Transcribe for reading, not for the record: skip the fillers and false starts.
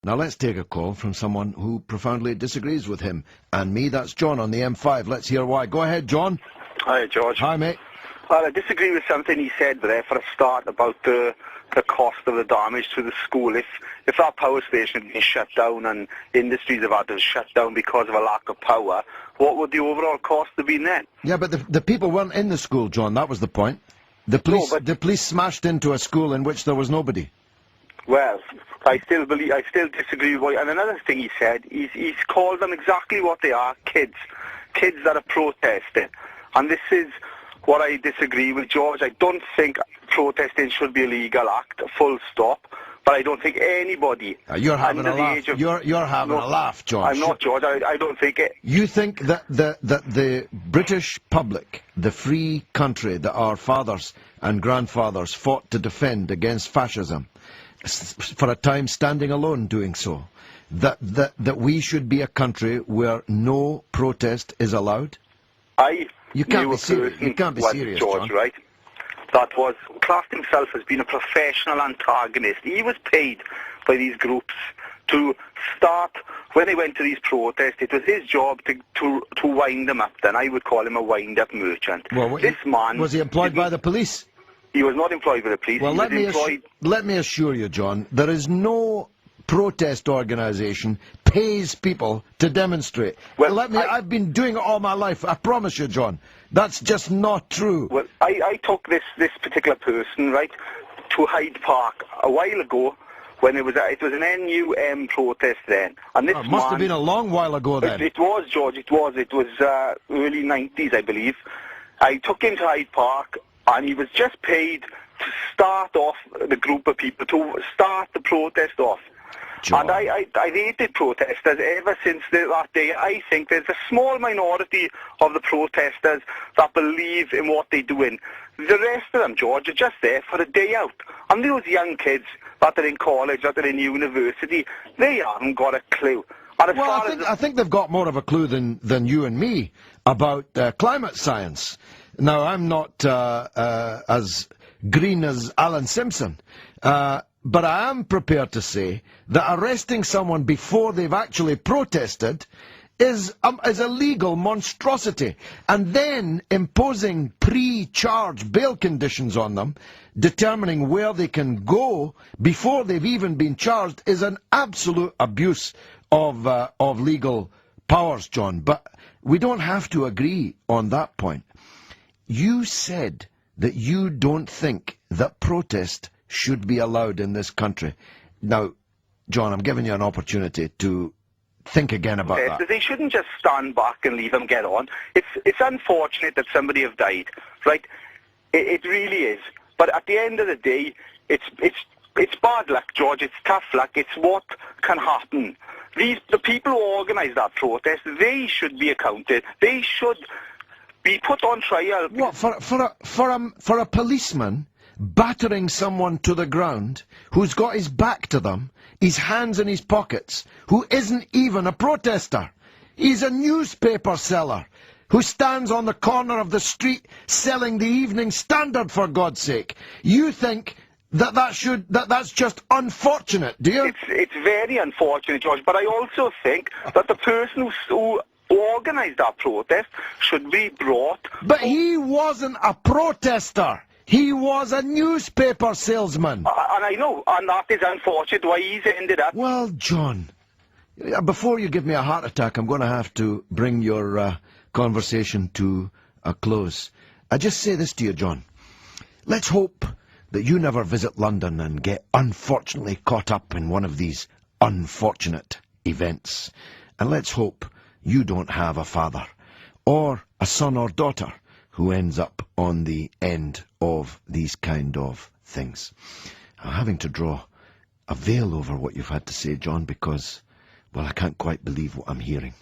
Now let's take a call from someone who profoundly disagrees with him and me. That's John on the M5. Let's hear why. Go ahead, John. Hi, George. Hi, mate. Well, I disagree with something he said there for a start about the cost of the damage to the school. If that power station had been shut down and industries have had to shut down because of a lack of power, what would the overall cost have been then? Yeah, but the people weren't in the school, John. That was the point. The police smashed into a school in which there was nobody. Well, I still disagree with and another thing he said, he's called them exactly what they are, kids that are protesting. And this is what I disagree with, George. I don't think protesting should be a legal act, full stop. But I don't think anybody you're having a laugh. You're having a laugh, George. I'm not, George. I don't think it. You think that the British public, the free country that our fathers and grandfathers fought to defend against fascism, for a time standing alone doing so, that we should be a country where no protest is allowed? You can't be serious, George, John. Right? That was classed himself as being a professional antagonist. He was paid by these groups to start, when they went to these protests, it was his job to wind them up. Then I would call him a wind-up merchant. Well, this man... Was he employed by the police? He was not employed by the police. Well, let me assure you, John, there is no protest organisation pays people to demonstrate. Well, I've been doing it all my life. I promise you, John. That's just not true. Well, I took this particular person, right, to Hyde Park a while ago when it was an NUM protest then. And this must have been a long while ago then. It was, George. It was early 90s, I believe. I took him to Hyde Park, and he was just paid to start off the group of people, to start the protest off. John. And I hated protesters ever since that day. I think there's a small minority of the protesters that believe in what they're doing. The rest of them, George, are just there for a day out. And those young kids that are in college, that are in university, they haven't got a clue. Well, I think they've got more of a clue than you and me about climate science. Now, I'm not as green as Alan Simpson, but I am prepared to say that arresting someone before they've actually protested is a legal monstrosity. And then imposing pre-charge bail conditions on them, determining where they can go before they've even been charged, is an absolute abuse of legal powers, John. But we don't have to agree on that point. You said that you don't think that protest should be allowed in this country. Now, John, I'm giving you an opportunity to think again about that. They shouldn't just stand back and leave them get on. It's unfortunate that somebody have died, right? It really is. But at the end of the day, it's bad luck, George. It's tough luck. It's what can happen. The people who organised that protest, they should be accounted. They should be put on trial. What, for a policeman battering someone to the ground, who's got his back to them, his hands in his pockets, who isn't even a protester? He's a newspaper seller who stands on the corner of the street selling the Evening Standard, for God's sake. You think that's just unfortunate, do you? It's very unfortunate, George, but I also think that the person who organised that protest should be brought... But he wasn't a protester. He was a newspaper salesman. And I know, and that is unfortunate why he's ended up... Well, John, before you give me a heart attack, I'm going to have to bring your conversation to a close. I just say this to you, John. Let's hope that you never visit London and get unfortunately caught up in one of these unfortunate events. And let's hope you don't have a father, or a son or daughter, who ends up on the end of these kind of things. I'm having to draw a veil over what you've had to say, John, because, well, I can't quite believe what I'm hearing.